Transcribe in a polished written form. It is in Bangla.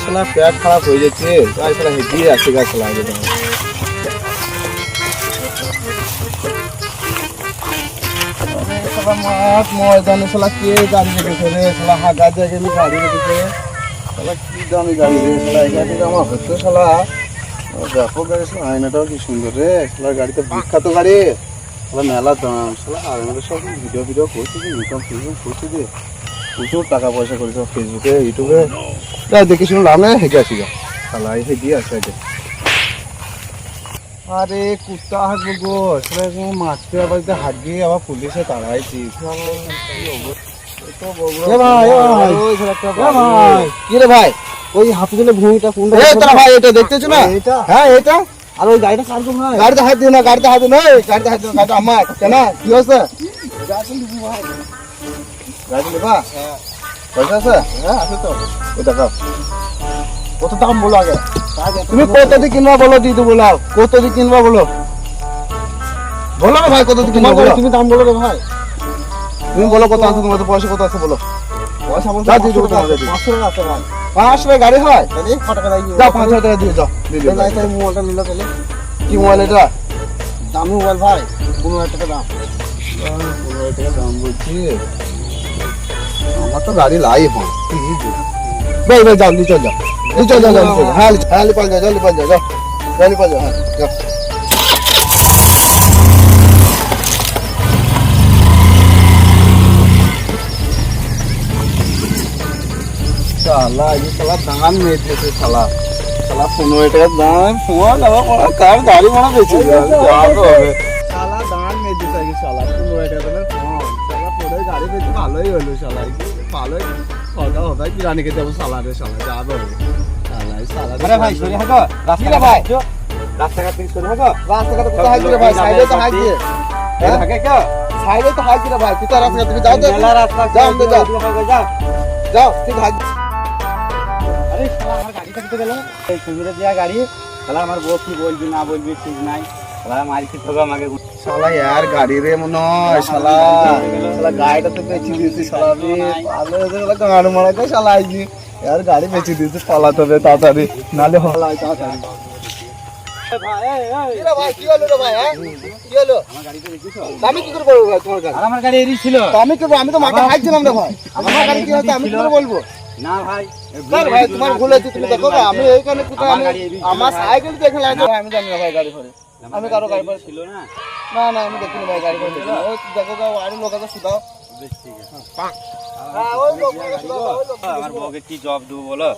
শালা পেট খারাপ হয়ে যাচ্ছে, তাই শালা হেঁটিয়ে আসছে গা শালা আগে মাঠ ময়দানে শালা কে গাড়ি রেখেছে রে, শালা হাজার জায়গায় গাড়ি রেখেছে, শালা কি দামি গাড়ি রে, শালা এই গাড়িটা আমার হচ্ছে শালা দেখো গাড়ি, শালা আয়নাটাও কি সুন্দর রে, শালা গাড়িতে বিখ্যাত গাড়ি, শালা মেলা দাম, শালা আমাদের সব ভিডিও করছে যে ইনকাম করছে যে প্রচুর টাকা পয়সা করেছে ফেসবুকে ইউটিউবে, দেখে শুনে লাভ নেই, হেঁটে আসি গা শালা হেঁটে আসে আগে। আরে কুত্তা হাঁটবো গো, সেটা মাছকে আবার হাত দিয়ে আবার পুলিশে তাড়াইছি। কি রে ভাই, ওই হাফিজের ভূমিটা কোনটা ভাই, এটা দেখতেছো না? হ্যাঁ এটা। আর ওই গাড়িটা কার কোন ভাই? গাড়িতে হাত দিও না, গাড়িতে হাত দিও না, গাড়িতে হাত দিও না, গাড়িটা আমার কেন কি হয়েছে? গাড়ি নেবা? পয়সা আছে? হ্যাঁ আছে তো। ওই দেখাও কত দাম বলো আগে, তুমি কত দিয়ে কিনবা বলো, দিয়ে দেবো, বলো কত দিয়ে কিনবা বলো, বলো না ভাই কত দিয়ে কিনবা বলো, তুমি দাম বলো রে ভাই, তুমি বলো কত আছে তোমাদের, পয়সা কত আছে বলো, পয়সা বলতে দিয়ে দেবো তোমাদের, 500 টাকা আছে ভাই, 500 টাকা গাড়ি হয় তাহলে কত টাকা লাগবে, যাও 5000 টাকা দিয়ে যাও, দিয়ে দিও তাই তাই মোবাইলটা নিল তাহলে, কি মোবাইল এটা? দামি মোবাইল ভাই, 15,000 টাকা দাম, 15,000 টাকা দাম বলছি, আমার তো গাড়ি লাই হয় ভাই, ভাই যাও নিচে যাও, নিচে যাও, যাও হ্যাঁ হ্যাঁ লিপাল যাও, জলদি পাল যাও, যাও জলদি পাল যাও, হ্যাঁ যাও। শালা এই শালা দাম মেয়েছে, শালা শালা 15 টাকা দাম, ফোন আবার কার গাড়ি মারা বেঁচে যাবে, শালা দাম মেয়েছে শালা 15 টাকা দামের ফোন, শালা পরে গাড়ি বেঁচে ভালোই হলো, শালা ভালোই খাওয়া হবে, বিরিয়ানি খেতে যাবো শালা রে, শালা যাবে শালা। আরে ভাই সরে হাঁটো রাস্তা, ভাই রাস্তাঘাট থেকে সরে হাঁটো, রাস্তাঘাট কোথায় হাঁটছি রে ভাই, সাইডে তো হাঁটছি, হ্যাঁ হাঁকে কে সাইডে তো হাঁটছি রে ভাই, কোথায় রাস্তা, তুমি যাও তো রাস্তা, যাও যাও যাও ঠিক হাঁট। আরে শালা আমার গাড়িটা কোথায় গেল, এই সুবিধা দেয়া গাড়ি, শালা আমার বউ কি বলবি না বলবি ঠিক নাই, শালা মারকি তো আমাকে, শালা यार গাড়ি রে মনে হয়, শালা শালা গাড়িটা তো বেচে দিয়েছি, শালা আমি ভালো শালা গাড়ি মারাকে শালা আইছি यार, গাড়ি বেচে দিয়েছি, পালাতে হবে তাড়াতাড়ি নালে হলা তাড়াতাড়ি। ভাই এই রে ভাই কি হলো রে ভাই, হ্যাঁ কি হলো, আমার গাড়িটা দেখছিস, আমি কি করে বলবো ভাই তোমার গাড়ি, আর আমার গাড়ি এরই ছিল, তো আমি কি আমি তো মাথা খাইছিলাম রে ভাই, আমার গাড়ি কি হচ্ছে আমি কি করে বলবো, না ভাই স্যার ভাই তোমার ভুল হয়েছে, তুমি দেখো আমি এইখানে কোথায়, আমার সাইকেল দেখে লাগে, আমি জানি না ভাই গাড়ি পরে, আমি কারো গাড়ি পরে ছিল না, না না আমি দেখিনি ভাই গাড়ি পরে ছিল, ওই দেখো গো আরো লোক আছে শুধাও, বেশ ঠিক আছে, হ্যাঁ ওই লোক আমার বউকে কি জব দেবো বলো।